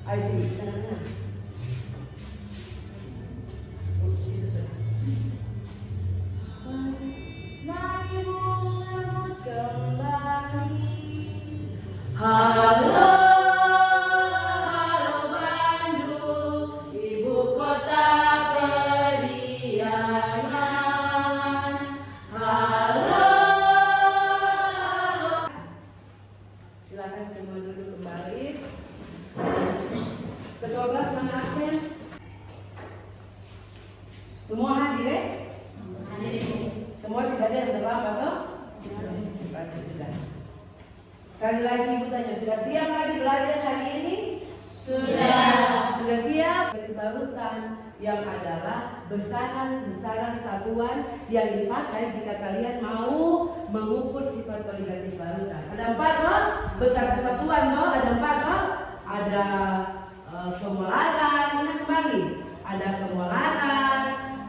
Ayo sini, tengah-tengah. Itu sudah. Mari menyambut kembali. Halo, halo Bandung, ibu kota periangan. Halo, halo. Silakan semua duduk kembali. Ke-12 mana absen? Semua hadir ya? Hadir. Semua tidak ada yang terlambat toh? Berarti sudah. Sekali lagi ibu tanya, sudah siap lagi belajar hari ini? Sudah. Sudah siap? Barutan yang adalah besaran satuan yang dipakai jika kalian mau mengukur sifat koligatif barutan. Ada 4 toh? Besaran satuan toh? Ada 4 toh? Ada kemolaran, ingat kembali. Ada kemolaran,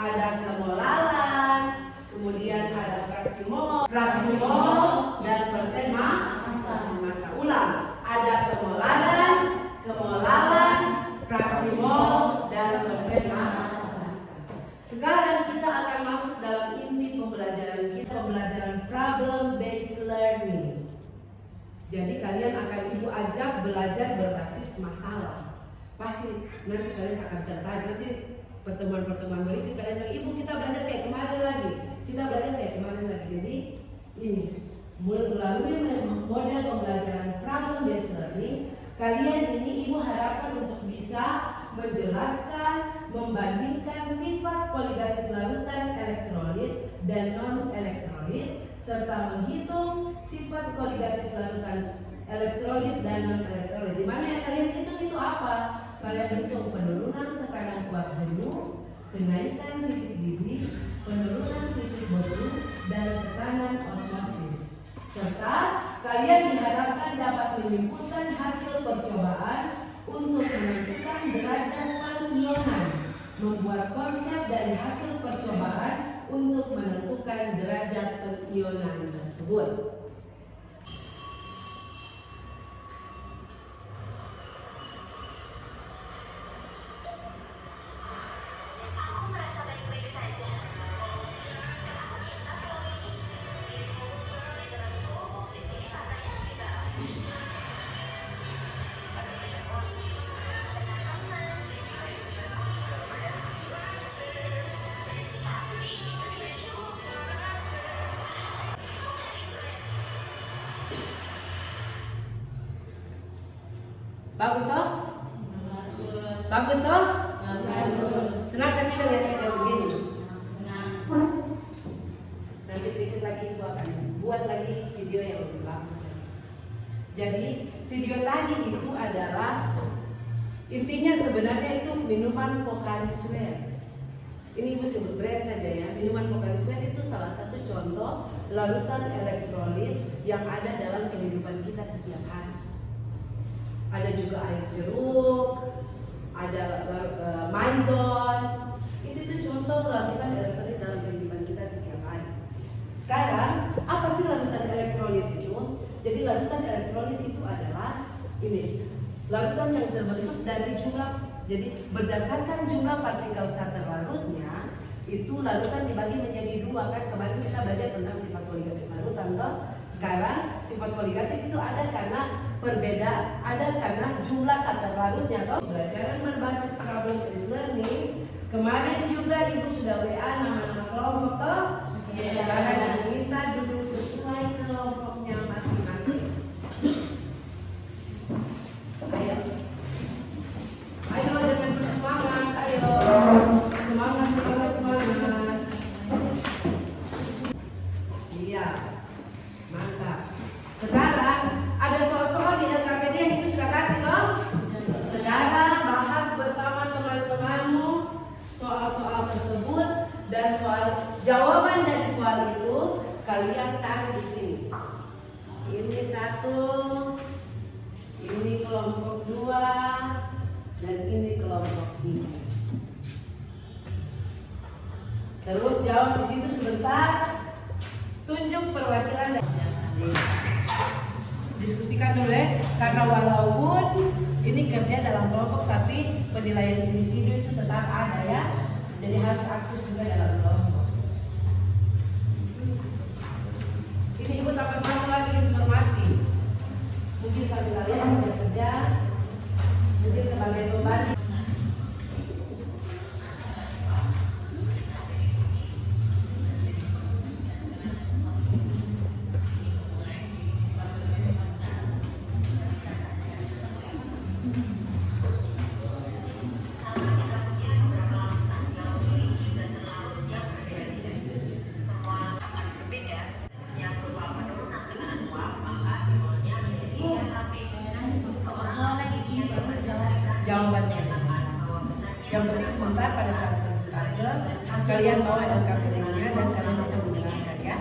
ada kemolalan, kemudian ada fraksi mol, dan persen massa. Ulang, ada kemolaran, fraksi mol, dan persen massa. Sekarang kita akan masuk dalam inti pembelajaran kita, pembelajaran problem based learning. Jadi kalian akan ibu ajak belajar berbasis masalah. Pasti nanti kalian akan tertarik. Nanti pertemuan-pertemuan berikut kalian bilang, ibu kita belajar kayak kemarin lagi. Jadi ini melalui model pembelajaran problem based learning, kalian ini ibu harapkan untuk bisa menjelaskan, membandingkan sifat koligatif larutan elektrolit dan non elektrolit, serta menghitung sifat koligatif larutan elektrolit dan non elektrolit. Di mana yang kalian hitung itu apa? Kalian hitung penurunan tekanan kuat jenuh, kenaikan titik didih, penurunan titik boru, dan tekanan osmosis. Serta kalian diharapkan dapat menyimpulkan hasil percobaan untuk menentukan derajat pengionan, membuat konsep dari hasil percobaan untuk menentukan derajat pengionan tersebut. Bagus toh? Bagus toh? Bagus. Senang kan tidak lihat saya begini? Senang. Nanti berikut lagi ibu akan buat lagi video yang lebih bagus. Jadi video tadi itu adalah intinya sebenarnya itu minuman Pocari Sweat. Ini ibu sebut brand saja ya. Minuman Pocari Sweat itu salah satu contoh larutan elektrolit yang ada dalam kehidupan kita setiap hari. Ada juga air jeruk, ada maizon. Itu contoh larutan elektrolit dalam kehidupan kita setiap hari. Sekarang, apa sih larutan elektrolit itu? Jadi larutan elektrolit itu adalah ini, larutan yang terbentuk dari jumlah. Jadi berdasarkan jumlah partikel zat terlarutnya, itu larutan dibagi menjadi 2 kan. Kemarin kita belajar tentang sifat koligatif larutan toh. Sekarang sifat koligatif itu ada karena karena jumlah zat terlarutnya toh. Pembelajaran berbasis problem based learning. Kemarin juga ibu sudah WA nama-nama kelompok toh. Sekarang ibu minta duduk sesuai kelompoknya masing-masing. Ayo dengan semangat, ayo semangat. Siap, mantap. Sekarang ada soal-soal di LKPD yang ibu sudah kasih toh. Sekarang bahas bersama teman-temanmu soal-soal tersebut dan jawaban dari soal itu kalian taruh di sini. Ini 1, ini kelompok 2. Dan ini kelompok 3. Terus jawab di situ sebentar. Tunjuk perwakilan dari diskusikan dulu ya, karena walaupun ini kerja dalam kelompok tapi penilaian individu itu tetap ada ya, jadi harus aktif juga dalam kelompok. Ini ibu tambah satu lagi informasi, mungkin sambil kalian kerja, mungkin sebagai pembanding. Jawabannya yang penting sebentar pada saat presentase kalian bawa LKPD-nya dan kalian bisa menjelaskan ya.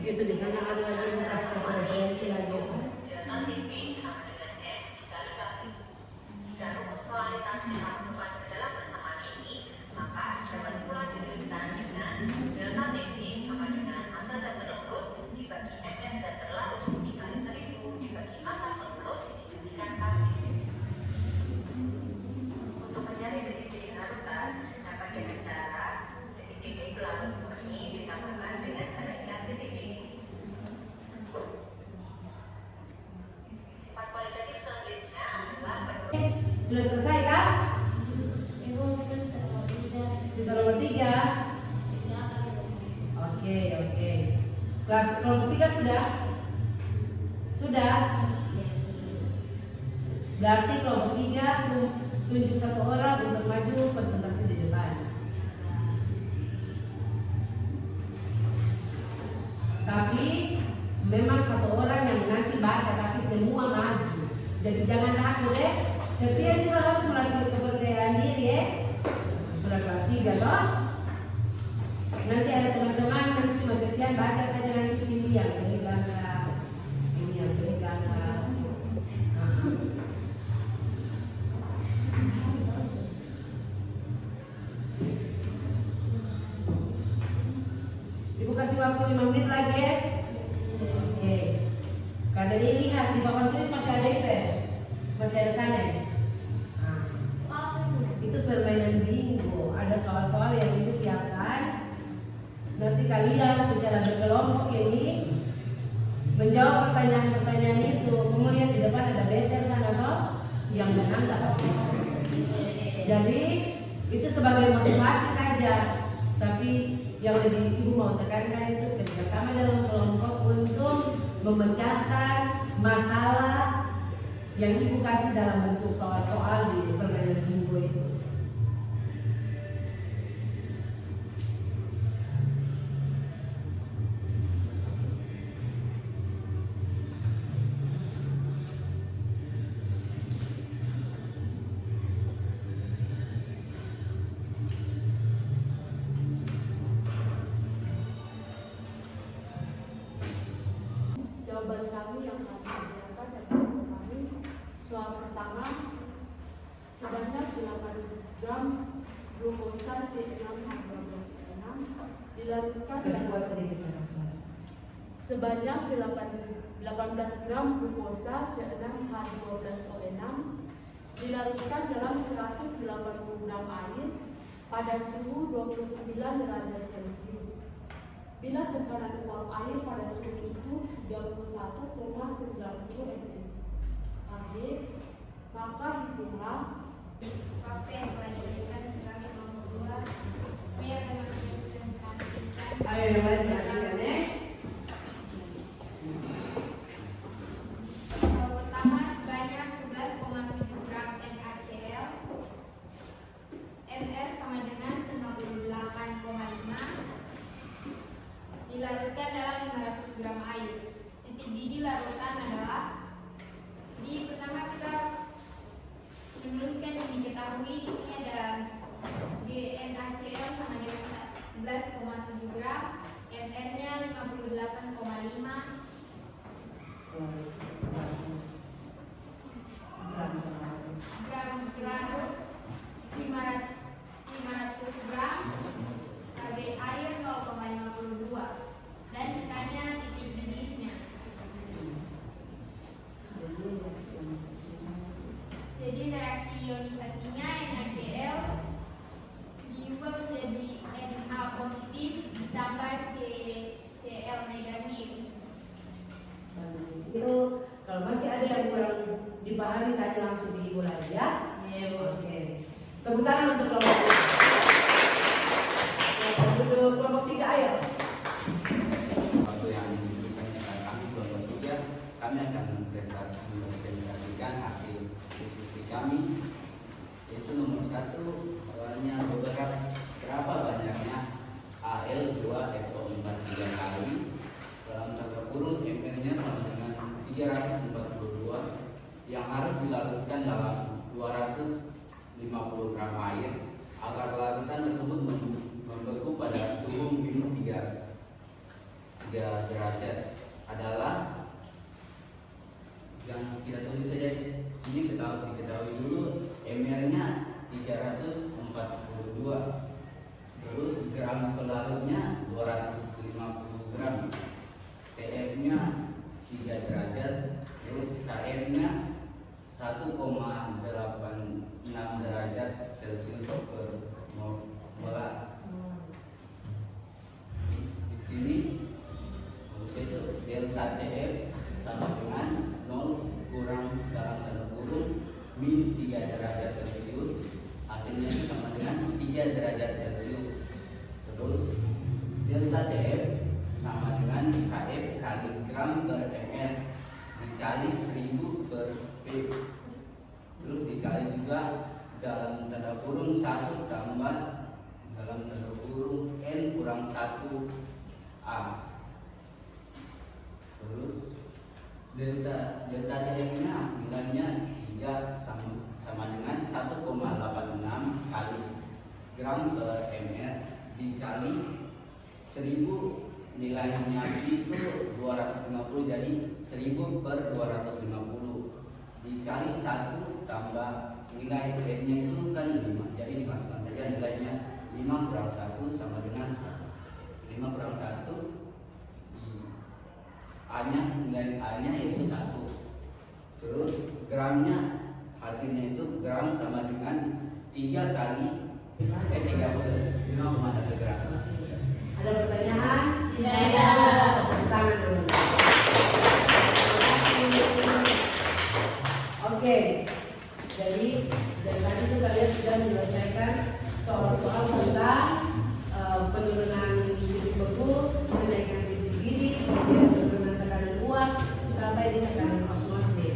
Itu di sana ada lagi bekas referensi lagi. Sudah selesai kan? Sisa nomor 3. Oke. Kelas kelompok 3 sudah? Sudah? Berarti kelompok 3 tunjuk satu orang untuk maju presentasi di depan. Tapi memang satu orang yang nanti baca, tapi semua maju. Jadi jangan takut ya. Setiap juga harus melatih kepercayaan diri ya. Sudah kelas 3 toh. Nanti ada teman-teman nanti cuma Setian baca saja, nanti sini yang pegang, ini yang pegang. Ibu kasih waktu 5 menit lagi ya. Oke. Karena ini lihat di papan tulis masih ada itu ya. Masih ada sana ya. Itu permainan bingo, ada soal-soal yang ibu siapkan. Nanti kalian secara berkelompok ini menjawab pertanyaan-pertanyaan itu. Kemudian di depan ada better sana toh yang menang dapat. Jadi itu sebagai motivasi saja. Tapi yang lebih ibu mau tekankan itu kerjasama dalam kelompok untuk memecahkan masalah yang ibu kasih dalam bentuk soal-soal di permainan bingo itu. jawaban kami yang kami sediakan dapat kami. Soal pertama, sebanyak 8 gram glukosa C6H12O6 dilarutkan sebanyak 18 gram glukosa C6H12O6 dilarutkan dalam 180 gram air pada suhu 29 derajat Celcius. Bila tekanan uap air pada suhu itu 31,90 mmHg, maka hitunglah Apa yang telah diberikan kami membuat B akan mempresentasikan. Ayo yang lain perhatikan ya. Pertama sebanyak 11,7 gram NaCl, Mr sama dengan 58,5 dilarutkan dalam 500 gram air. Titik didih larutan adalah pertama kita menuliskan yang diketahui di sini ada GNaCl sama dengan 11,7 gram, Mr-nya 58,5, gram larut 500 gram, Kb air 0,52 dan ditanya titik didihnya. Jadi reaksi ionisasinya NaCl diubah menjadi Na positif ditambah Cl negatif. Itu kalau masih ada yang kurang dipahami tanya langsung di ibu lagi ya. Oke. Tepuk tangan untuk kelompok 3. Kelompok 3 ayo. Waktu yang diberikan kepada kami kelompok 3, kami akan mempresentasikan hasil diskusi kami. Yaitu nomor 1, awalnya berapa banyaknya Al2SO4 3 kali dalam tanda kurung Mr-nya sama dengan 342 yang harus dilarutkan dalam 250 gram air agar larutan tersebut membeku pada suhu minus 3 derajat adalah yang kita tulis saja di sini diketahui dulu Mr-nya 342, terus gram pelarutnya 250 gram, TF-nya 3 derajat, terus KM-nya 1,86 derajat Celcius per molar. Di sini itu delta TF sama dengan 0 kurang dalam tanda kurung min 3 derajat Celcius, hasilnya itu sama dengan 3 derajat Celcius. Terus delta TF sama dengan KF kali gram per ml dikali 1000 per P, terus dikali juga dalam tanda kurung 1 tambah dalam tanda kurung N kurang 1 A. Terus delta TF-nya nilainya 3 sama dengan 1,86 kali gram per ml dikali 1000, nilainya itu 250, jadi 1000 per 250 dikali 1 tambah nilai N-nya itu kan 5, jadi dimasukkan saja nilainya 5 kurang 1 sama dengan 1. 5 kurang 1 A-nya, nilai A-nya itu 1. Terus gramnya, hasilnya itu gram sama dengan 3 kali 5,1 gram. Ada pertanyaan? Tidak ada. Tepuk tangan dulu. Oke. Jadi dari tadi itu kalian sudah menyelesaikan soal-soal tentang penurunan titik beku, kenaikan titik didih, kemudian penurunan tekanan uap sampai di tekanan osmotik.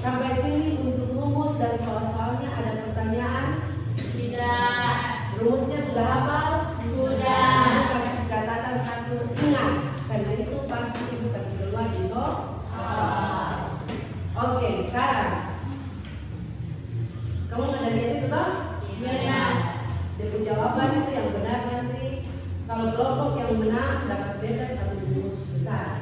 Sampai sini untuk rumus dan soal-soalnya ada pertanyaan? Tidak. Rumusnya sudah hafal? Sudah. Kasih catatan 1, ingat. Karena itu pasti ibu kasih keluar di soal. Oke, sekarang kamu ada lihat itu toh? Iya. Dengan jawaban itu yang benar nanti. Kalau kelompok yang menang dapat beda 1 rumus besar.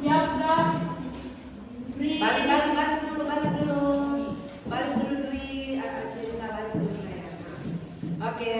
Siap, Bram? Balik dulu Dwi, cerita balik dulu saya. Oke.